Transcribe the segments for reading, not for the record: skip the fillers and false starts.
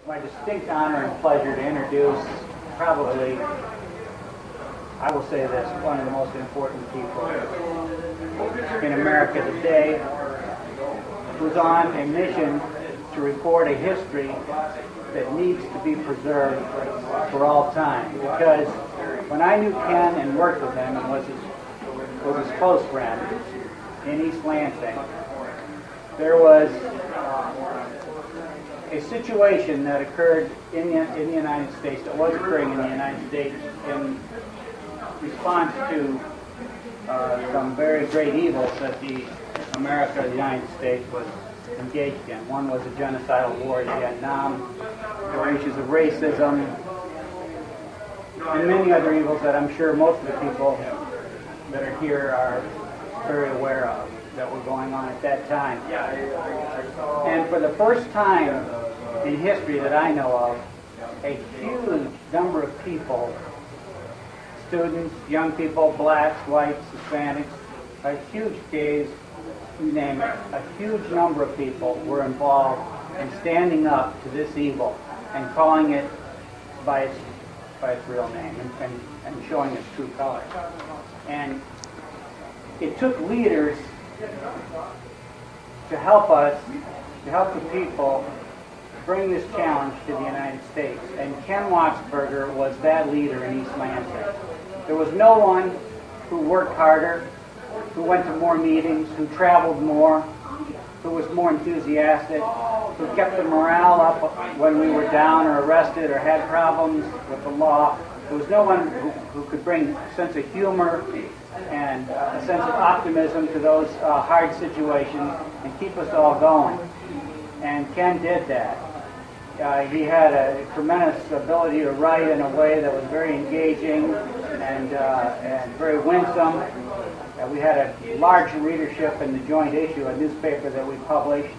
my distinct honor and pleasure to introduce probably, I will say this, one of the most important people in America today, who's on a mission to record a history that needs to be preserved for all time. Because when I knew Ken and worked with him and was his close friend in East Lansing, there was a situation that occurred in the United States, that was occurring in the United States in response to some very great evils that the United States was engaged in. One was a genocidal war in Vietnam. There were issues of racism and many other evils that I'm sure most of the people that are here are very aware of that were going on at that time. And for the first time in history that I know of, a huge number of people, students, young people, blacks, whites, Hispanics, a huge gays, you name it, a huge number of people were involved in standing up to this evil and calling it by its real name and showing its true color. And it took leaders to help us, to help the people bring this challenge to the United States. And Ken Wachsberger was that leader in East Lansing. There was no one who worked harder, who went to more meetings, who traveled more, who was more enthusiastic, who kept the morale up when we were down or arrested or had problems with the law. There was no one who could bring a sense of humor and a sense of optimism to those hard situations and keep us all going. And Ken did that. He had a tremendous ability to write in a way that was very engaging and very winsome. We had a large readership in the Joint Issue, a newspaper that we published.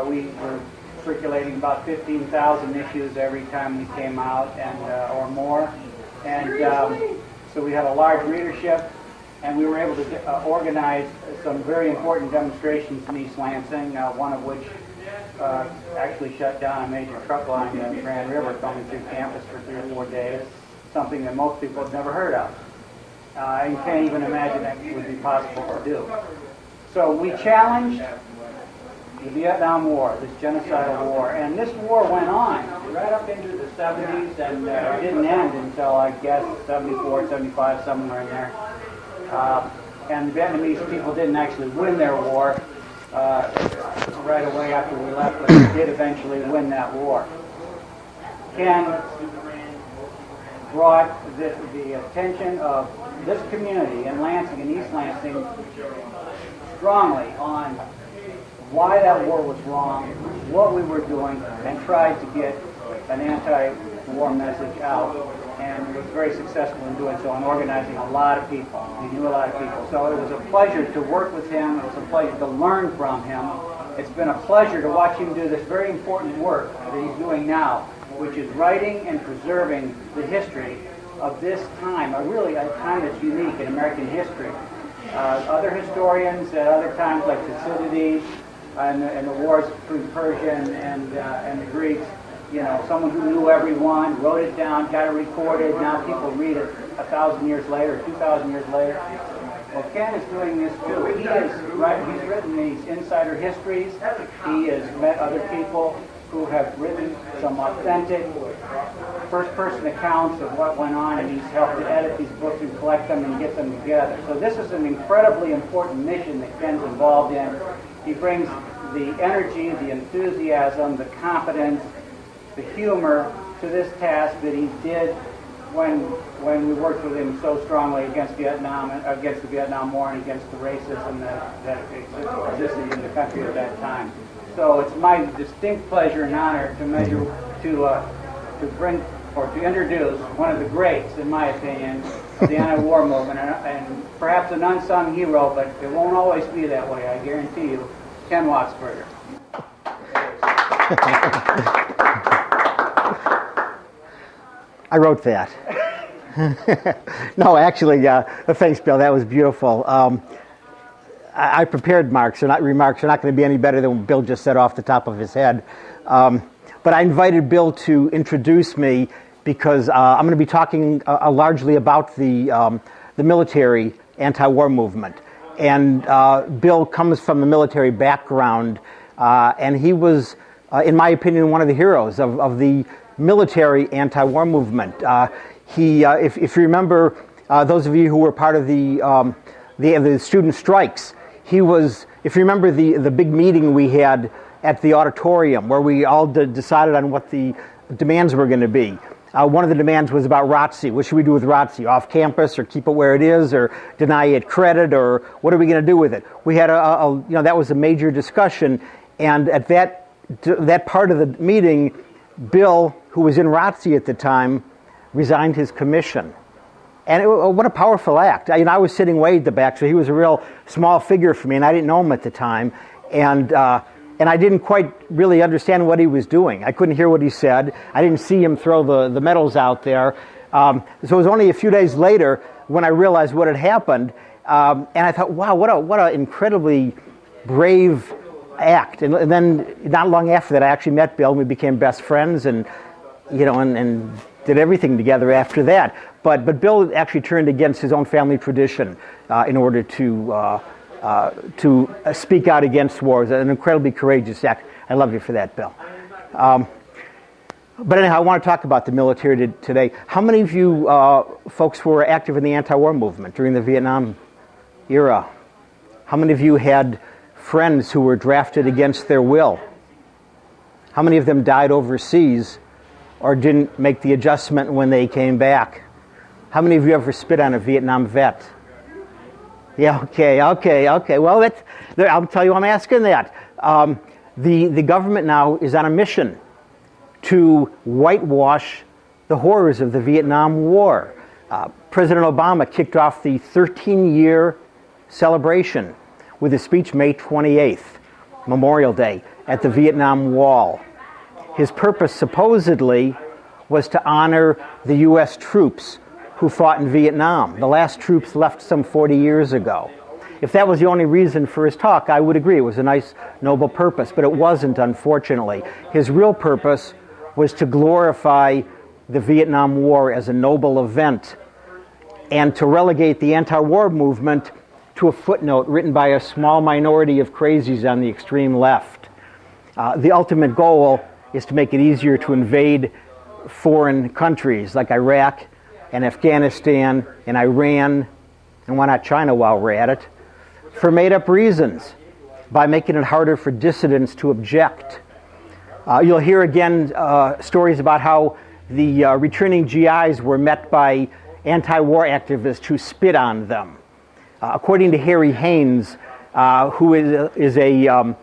We were circulating about 15,000 issues every time we came out, and or more. And so we had a large readership, and we were able to organize some very important demonstrations in East Lansing, one of which actually shut down a major truck line in the Grand River coming through campus for 3 or 4 days, something that most people have never heard of. You can't even imagine that would be possible to do. So we challenged the Vietnam War, this genocidal war, and this war went on right up into the 70s, and it didn't end until, I guess, 74, 75, somewhere in there. And the Vietnamese people didn't actually win their war right away after we left, but they did eventually win that war. Ken brought the attention of this community in Lansing and East Lansing strongly on why that war was wrong, what we were doing, and tried to get an anti-war message out, and was very successful in doing so and organizing a lot of people. He knew a lot of people. So it was a pleasure to work with him. It was a pleasure to learn from him. It's been a pleasure to watch him do this very important work that he's doing now, which is writing and preserving the history of this time, a time that's unique in American history. Other historians at other times, like Thucydides and the wars between Persia and the Greeks, you know, someone who knew everyone, wrote it down, got it recorded, now people read it 1,000 years later, 2,000 years later. Well, Ken is doing this too. He's written these insider histories. He has met other people who have written some authentic first-person accounts of what went on, and he's helped to edit these books and collect them and get them together. So this is an incredibly important mission that Ken's involved in. He brings the energy, the enthusiasm, the confidence, the humor to this task that he did when we worked with him so strongly against Vietnam, against the Vietnam War, and against the racism that existed in the country at that time. So it's my distinct pleasure and honor to introduce one of the greats, in my opinion, of the anti-war movement, and perhaps an unsung hero, but it won't always be that way, I guarantee you, Ken Wachsberger. I wrote that. No, actually, thanks, Bill. That was beautiful. I prepared remarks. They're not going to be any better than what Bill just said off the top of his head. But I invited Bill to introduce me because I'm going to be talking largely about the military anti-war movement. And Bill comes from the military background, and he was, in my opinion, one of the heroes of the military anti-war movement. If you remember, those of you who were part of the student strikes, he was, if you remember the big meeting we had at the auditorium where we all decided on what the demands were going to be. One of the demands was about ROTC. What should we do with ROTC? Off campus, or keep it where it is, or deny it credit, or what are we going to do with it? We had that was a major discussion, and at that part of the meeting, Bill, who was in ROTC at the time, resigned his commission. And what a powerful act. I was sitting way at the back, so he was a real small figure for me, and I didn't know him at the time. And I didn't quite really understand what he was doing. I couldn't hear what he said. I didn't see him throw the medals out there. So it was only a few days later when I realized what had happened. And I thought, wow, what an incredibly brave act. And then not long after that, I actually met Bill, and we became best friends, and did everything together after that. But Bill actually turned against his own family tradition in order to speak out against war. It was an incredibly courageous act. I love you for that, Bill. But anyhow, I want to talk about the military today. How many of you folks were active in the anti-war movement during the Vietnam era? How many of you had friends who were drafted against their will? How many of them died overseas or didn't make the adjustment when they came back? How many of you ever spit on a Vietnam vet? Yeah, okay. Well, I'll tell you why I'm asking that. The government now is on a mission to whitewash the horrors of the Vietnam War. President Obama kicked off the 13-year celebration with a speech May 28th, Memorial Day, at the Vietnam Wall. His purpose, supposedly, was to honor the U.S. troops who fought in Vietnam. The last troops left some 40 years ago. If that was the only reason for his talk, I would agree. It was a nice, noble purpose, but it wasn't, unfortunately. His real purpose was to glorify the Vietnam War as a noble event and to relegate the anti-war movement to a footnote written by a small minority of crazies on the extreme left. The ultimate goal is to make it easier to invade foreign countries like Iraq and Afghanistan and Iran, and why not China while we're at it, for made-up reasons, by making it harder for dissidents to object. You'll hear again stories about how the returning GIs were met by anti-war activists who spit on them. According to Harry Haynes, who is a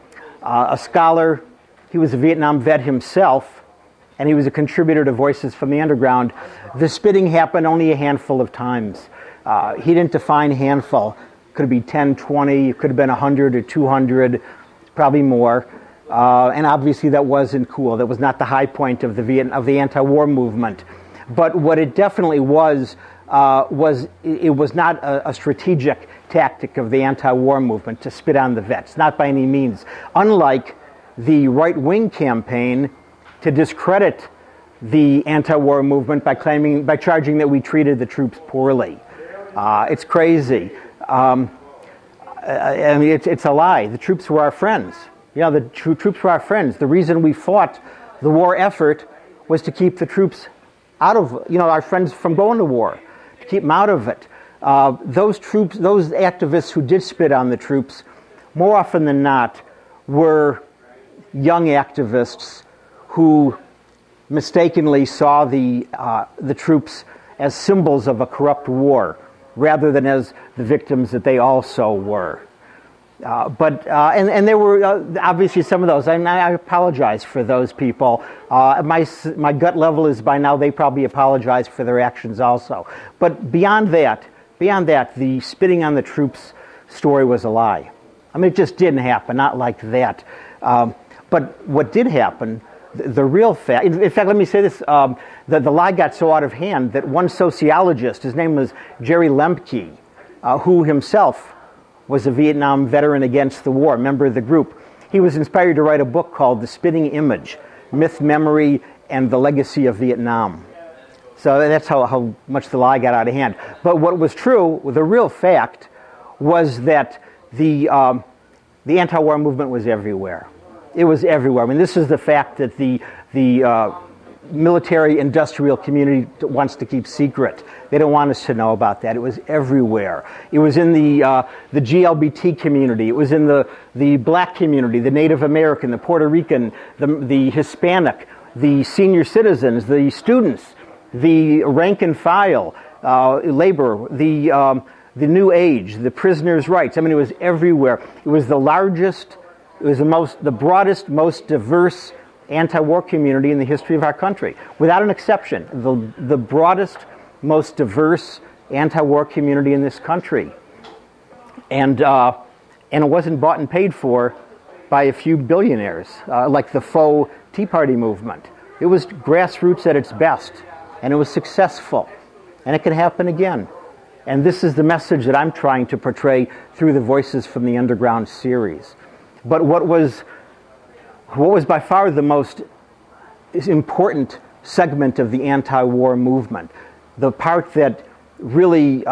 scholar, he was a Vietnam vet himself, and he was a contributor to Voices from the Underground. The spitting happened only a handful of times. He didn't define handful. Could have been 10, 20, it could have been 100 or 200, probably more. And obviously that wasn't cool. That was not the high point of the anti-war movement. But what it definitely was it was not a strategic tactic of the anti-war movement to spit on the vets, not by any means. Unlike the right-wing campaign to discredit the anti-war movement by charging that we treated the troops poorly. It's crazy. I mean, it's a lie. The troops were our friends. The troops were our friends. The reason we fought the war effort was to keep the troops out of, our friends from going to war, to keep them out of it. Those activists who did spit on the troops, more often than not, were young activists who mistakenly saw the troops as symbols of a corrupt war, rather than as the victims that they also were. And there were obviously some of those, and I apologize for those people. My gut level is by now they probably apologize for their actions also. But beyond that, the spitting on the troops story was a lie. I mean, it just didn't happen, not like that. But what did happen, the real fact, in fact, let me say this, the lie got so out of hand that one sociologist, his name was Jerry Lemke, who himself was a Vietnam veteran against the war, member of the group. He was inspired to write a book called The Spitting Image, myth, memory, and the legacy of Vietnam. So that's how much the lie got out of hand. But what was true, the real fact, was that the anti-war movement was everywhere. It was everywhere. I mean, this is the fact that the military-industrial community wants to keep secret. They don't want us to know about that. It was everywhere. It was in the GLBT community. It was in the black community, the Native American, the Puerto Rican, the Hispanic, the senior citizens, the students, the rank and file, labor, the New Age, the prisoners' rights. I mean, it was everywhere. It was the largest, it was the broadest, most diverse anti-war community in the history of our country, without an exception. The broadest, most diverse anti-war community in this country, and it wasn't bought and paid for by a few billionaires like the faux Tea Party movement. It was grassroots at its best, and it was successful, and it could happen again. And this is the message that I'm trying to portray through the Voices from the Underground series. But what was by far the most important segment of the anti-war movement, the part that really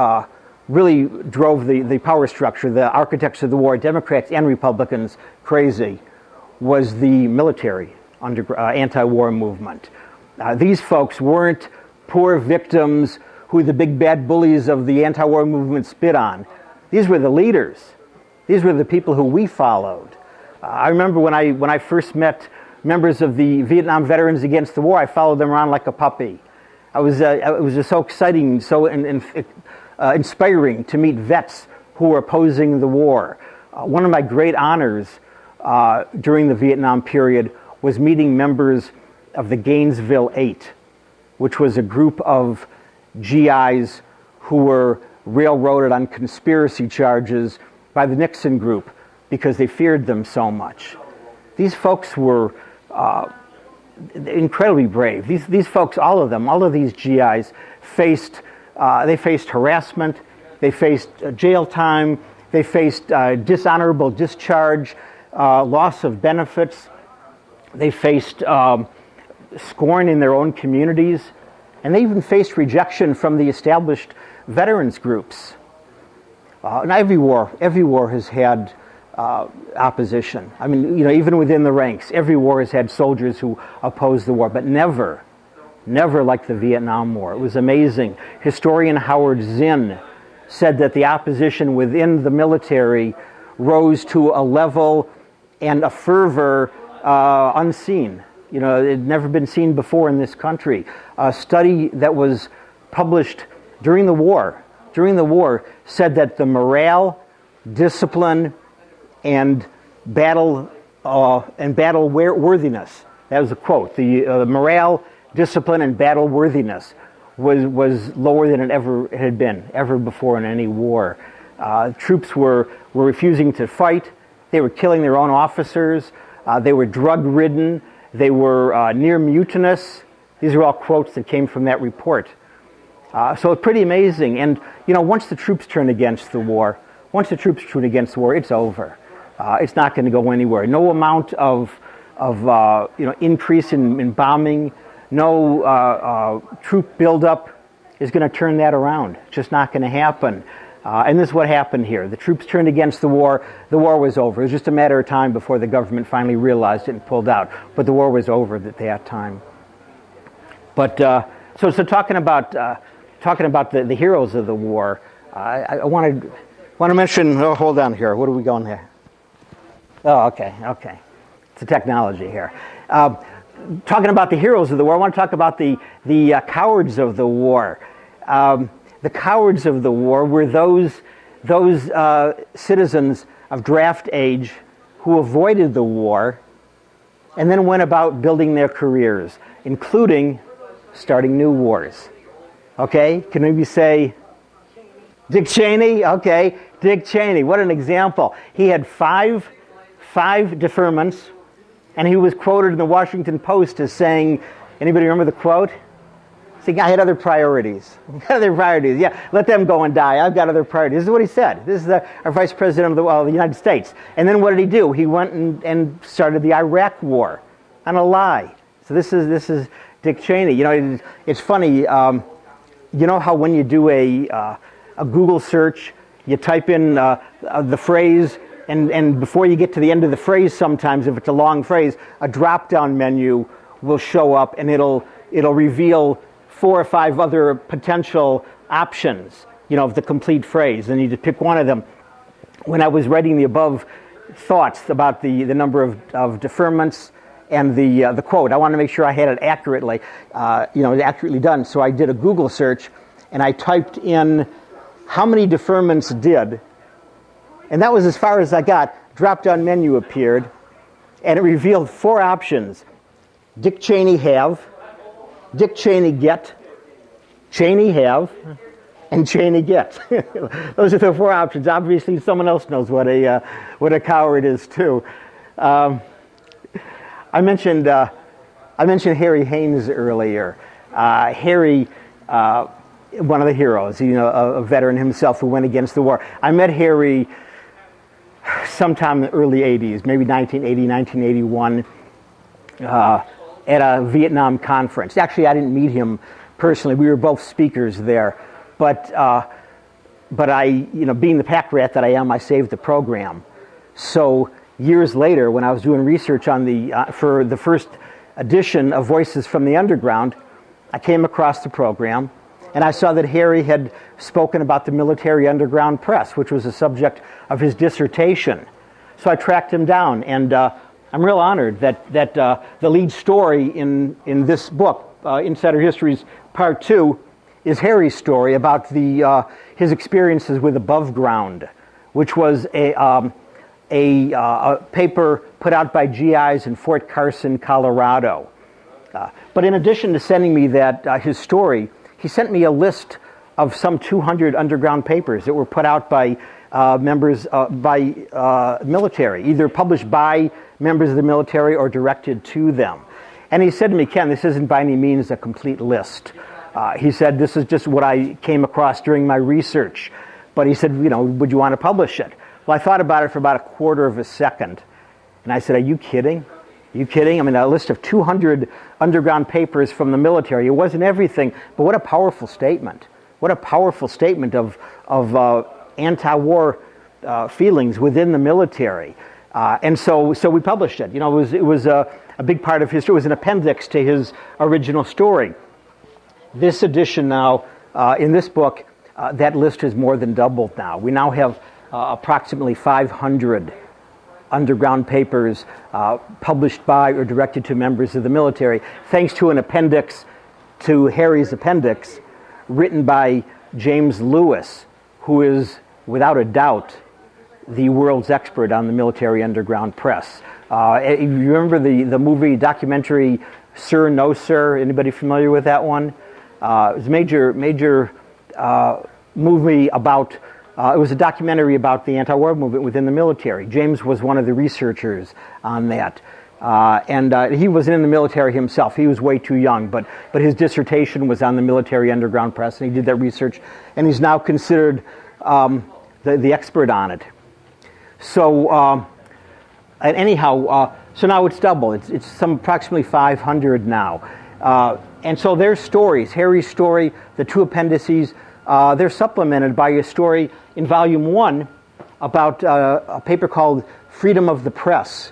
drove the power structure, the architects of the war, Democrats and Republicans, crazy, was the military anti-war movement. These folks weren't poor victims who the big bad bullies of the anti-war movement spit on. These were the leaders. These were the people who we followed. I remember when I first met members of the Vietnam Veterans Against the War, I followed them around like a puppy. It was just so exciting, so inspiring to meet vets who were opposing the war. One of my great honors during the Vietnam period was meeting members of the Gainesville Eight, which was a group of GIs who were railroaded on conspiracy charges by the Nixon group because they feared them so much. These folks were incredibly brave. These folks, all of these GIs faced harassment, they faced jail time, they faced dishonorable discharge, loss of benefits, they faced scorn in their own communities, and they even faced rejection from the established veterans groups. And every war has had opposition. I mean, even within the ranks, every war has had soldiers who oppose the war, but never like the Vietnam War. It was amazing. Historian Howard Zinn said that the opposition within the military rose to a level and a fervor unseen. It had never been seen before in this country. A study that was published during the war said that the morale, discipline, and battle worthiness, that was a quote, the morale, discipline, and battle worthiness was lower than it ever had been, ever before in any war. Troops were refusing to fight. They were killing their own officers. They were drug-ridden. They were near mutinous. These are all quotes that came from that report. So it's pretty amazing. And, once the troops turn against the war, it's over. It's not going to go anywhere. No amount of increase in bombing, no troop buildup is going to turn that around. It's just not going to happen. And this is what happened here. The troops turned against the war. The war was over. It was just a matter of time before the government finally realized it and pulled out. But the war was over at that time. But so talking about the heroes of the war, I want to mention. Oh, hold on here. What are we going there? Oh, okay. It's the technology here. Talking about the heroes of the war, I want to talk about the cowards of the war. The cowards of the war were those citizens of draft age who avoided the war and then went about building their careers, including starting new wars. Okay, can maybe say Dick Cheney? Okay, Dick Cheney, what an example. He had five deferments, and he was quoted in the Washington Post as saying, anybody remember the quote? See, I had other priorities. Yeah, let them go and die. I've got other priorities. This is what he said. This is our Vice President of the United States. And then what did he do? He went and started the Iraq War on a lie. So this is Dick Cheney. You know, it's funny. You know how when you do a Google search, you type in the phrase, and before you get to the end of the phrase, sometimes if it's a long phrase, a drop-down menu will show up, and it'll reveal 4 or 5 other potential options, you know, of the complete phrase, and you just pick one of them. When I was writing the above thoughts about the number of deferments and the quote, I wanted to make sure I had it accurately, accurately done. So I did a Google search, and I typed in how many deferments did, and that was as far as I got. Drop-down menu appeared, and it revealed 4 options: Dick Cheney have, Dick Cheney get, Cheney have, and Cheney get. Those are the 4 options. Obviously, someone else knows what a coward is too. I mentioned Harry Haynes earlier. Harry, one of the heroes, you know, a veteran himself who went against the war. I met Harry sometime in the early 80s, maybe 1980, 1981, at a Vietnam conference. Actually, I didn't meet him personally. We were both speakers there. But I, you know, being the pack rat that I am, I saved the program. So years later, when I was doing research on for the first edition of Voices from the Underground, I came across the program, and I saw that Harry had spoken about the military underground press, which was the subject of his dissertation. So I tracked him down, and I'm real honored that the lead story in this book, Insider Histories Part 2, is Harry's story about his experiences with Above Ground, which was a paper put out by GIs in Fort Carson, Colorado. But in addition to sending me his story, he sent me a list of some 200 underground papers that were put out by members by military, either published by members of the military or directed to them. And he said to me, "Ken, this isn't by any means a complete list." He said, "This is just what I came across during my research." But he said, "You know, would you want to publish it?" Well, I thought about it for about a quarter of a second. And I said, "Are you kidding? Are you kidding? I mean, a list of 200 underground papers from the military. It wasn't everything, but what a powerful statement. What a powerful statement of anti-war feelings within the military." And so we published it. You know, it was a big part of his story. It was an appendix to his original story. This edition now, in this book, that list has more than doubled now. We now have approximately 500 underground papers published by or directed to members of the military, thanks to an appendix to Harry's appendix, written by James Lewis, who is, without a doubt, the world's expert on the military underground press. You remember the movie documentary Sir, No Sir? Anybody familiar with that one? It was a major movie about, it was a documentary about the anti-war movement within the military. James was one of the researchers on that. And he wasn't in the military himself. He was way too young, but his dissertation was on the military underground press, and he did that research, and he's now considered the expert on it. So, and anyhow, so now it's double. It's some approximately 500 now. And so their stories, Harry's story, the 2 appendices, they're supplemented by a story in Volume 1 about a paper called Freedom of the Press.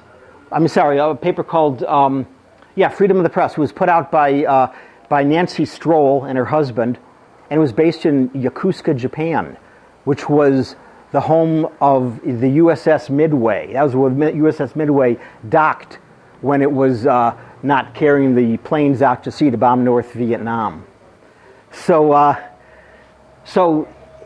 I'm sorry, a paper called, Freedom of the Press. It was put out by Nancy Stroll and her husband, and it was based in Yokosuka, Japan, which was the home of the USS Midway. That was where USS Midway docked when it was not carrying the planes out to sea to bomb North Vietnam. So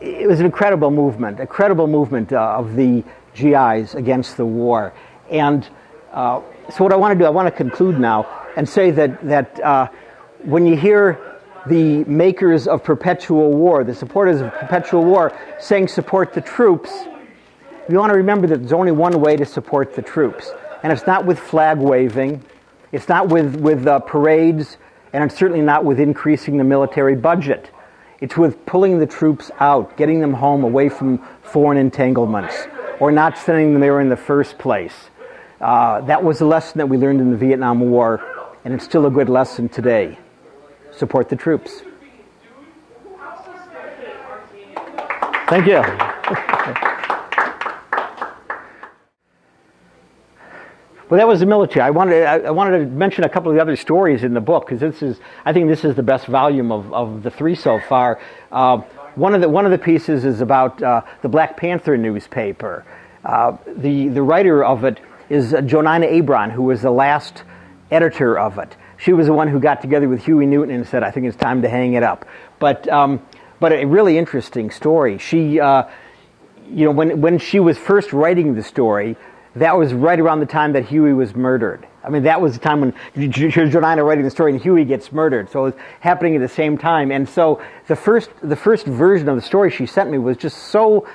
it was an incredible movement of the GIs against the war. And so what I want to do, I want to conclude now and say that when you hear the makers of perpetual war, the supporters of perpetual war, saying support the troops, you want to remember that there's only one way to support the troops. And it's not with flag waving, it's not with parades, and it's certainly not with increasing the military budget. It's with pulling the troops out, getting them home away from foreign entanglements, or not sending them there in the first place. That was a lesson that we learned in the Vietnam War, and it's still a good lesson today. Support the troops. Thank you. Well, that was the military. I wanted to mention a couple of the other stories in the book, because I think this is the best volume of the three so far. One of the pieces is about the Black Panther newspaper. The writer of it is Jonina Abron, who was the last editor of it. She was the one who got together with Huey Newton and said, "I think it's time to hang it up." But a really interesting story. She, when she was first writing the story, that was right around the time that Huey was murdered. I mean, that was the time when Jonina writing the story and Huey gets murdered. So it was happening at the same time. And so the first version of the story she sent me was just so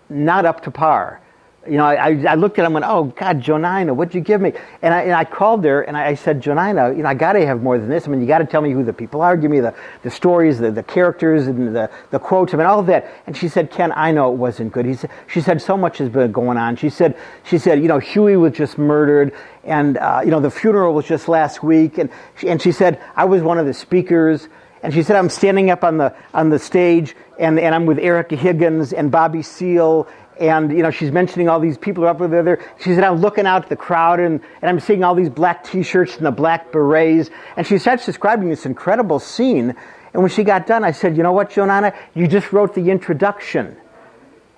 not up to par. I looked at it and went, "Oh God, Jonina, what'd you give me?" And I called her and I said, "Jonina, I got to have more than this. I mean, you got to tell me who the people are. Give me the stories, the characters, and the quotes. I mean, all of that." And she said, "Ken, I know it wasn't good." She said, "So much has been going on." She said, Huey was just murdered, and the funeral was just last week, and she said, "I was one of the speakers." And she said, "I'm standing up on the stage, and I'm with Erica Higgins and Bobby Seale." And, she's mentioning all these people who are up there. She said, "I'm looking out at the crowd, and I'm seeing all these black T-shirts and the black berets." And she starts describing this incredible scene. And when she got done, I said, "You know what, Jonina? You just wrote the introduction."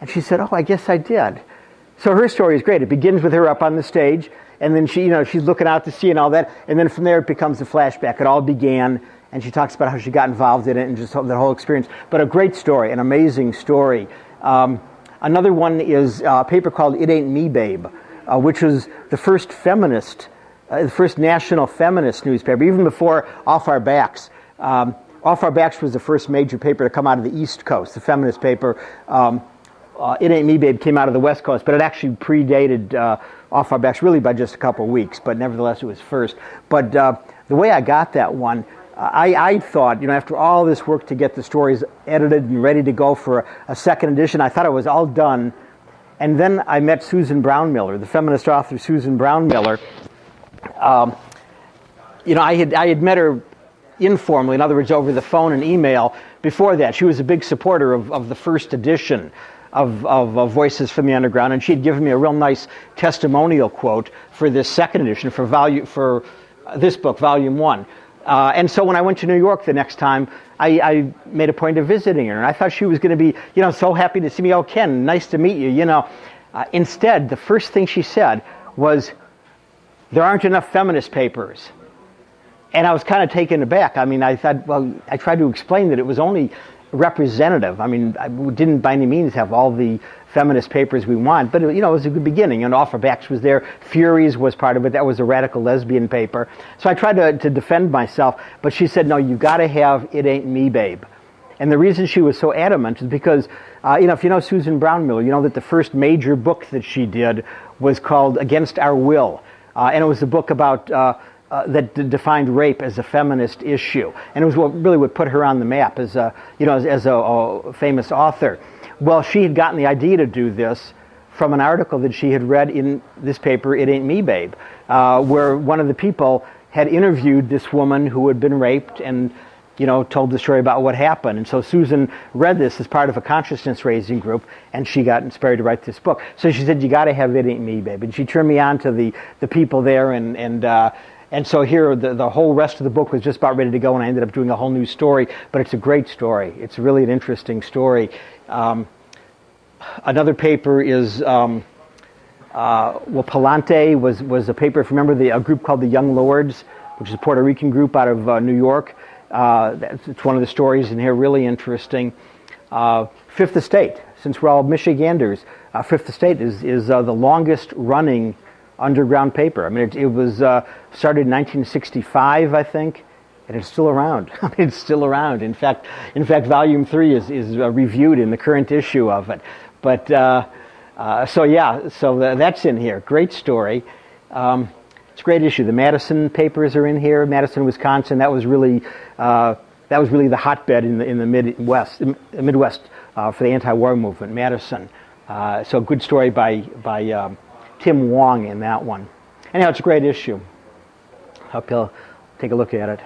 And she said, "Oh, I guess I did." So her story is great. It begins with her up on the stage, and then she's looking out to sea and all that. And then from there, it becomes a flashback. It all began, and she talks about how she got involved in it and just the whole experience. But a great story, an amazing story. Another one is a paper called It Ain't Me, Babe, which was the first the first national feminist newspaper, even before Off Our Backs. Off Our Backs was the first major paper to come out of the East Coast, the feminist paper. It Ain't Me, Babe came out of the West Coast, but it actually predated Off Our Backs really by just a couple of weeks, but nevertheless it was first. But the way I got that one, I thought, after all this work to get the stories edited and ready to go for a second edition, I thought it was all done. And then I met Susan Brown Miller, the feminist author Susan Brown Miller. I had met her informally, in other words, over the phone and email before that. She was a big supporter of the first edition of Voices from the Underground, and she had given me a real nice testimonial quote for this second edition, for this book, Volume 1. And so when I went to New York the next time, I made a point of visiting her, and I thought she was going to be, so happy to see me. "Oh, Ken, nice to meet you." Instead, the first thing she said was, "There aren't enough feminist papers." And I was kind of taken aback. I mean, I thought, well, I tried to explain that it was only representative. I mean, I didn't by any means have all the feminist papers we want, but it was a good beginning. And Off Our Backs was there. Furies was part of it. That was a radical lesbian paper. So I tried to defend myself, but she said, "No, you got to have It Ain't Me, Babe." And the reason she was so adamant is because, if you know Susan Brown Miller, you know that the first major book that she did was called Against Our Will, and it was a book about that defined rape as a feminist issue, and it was what put her on the map as a famous author. Well, she had gotten the idea to do this from an article that she had read in this paper, It Ain't Me, Babe, where one of the people had interviewed this woman who had been raped and told the story about what happened. And so Susan read this as part of a consciousness-raising group, and she got inspired to write this book. So she said, "You got to have It Ain't Me, Babe." And she turned me on to the people there, and so here, the whole rest of the book was just about ready to go, and I ended up doing a whole new story. But it's a great story. It's really an interesting story. Another paper is, Palante was a paper, if you remember, a group called the Young Lords, which is a Puerto Rican group out of New York. It's one of the stories in here, really interesting. Fifth Estate, since we're all Michiganders, Fifth Estate is the longest running underground paper. I mean, it was started in 1965, I think, and it's still around. I mean, it's still around. In fact, Volume 3 is reviewed in the current issue of it. But so that's in here. Great story. It's a great issue. The Madison papers are in here. Madison, Wisconsin. That was really the hotbed in the Midwest for the anti-war movement. Madison. So a good story by Tim Wong in that one. Anyhow, it's a great issue. uphill. Take a look at it.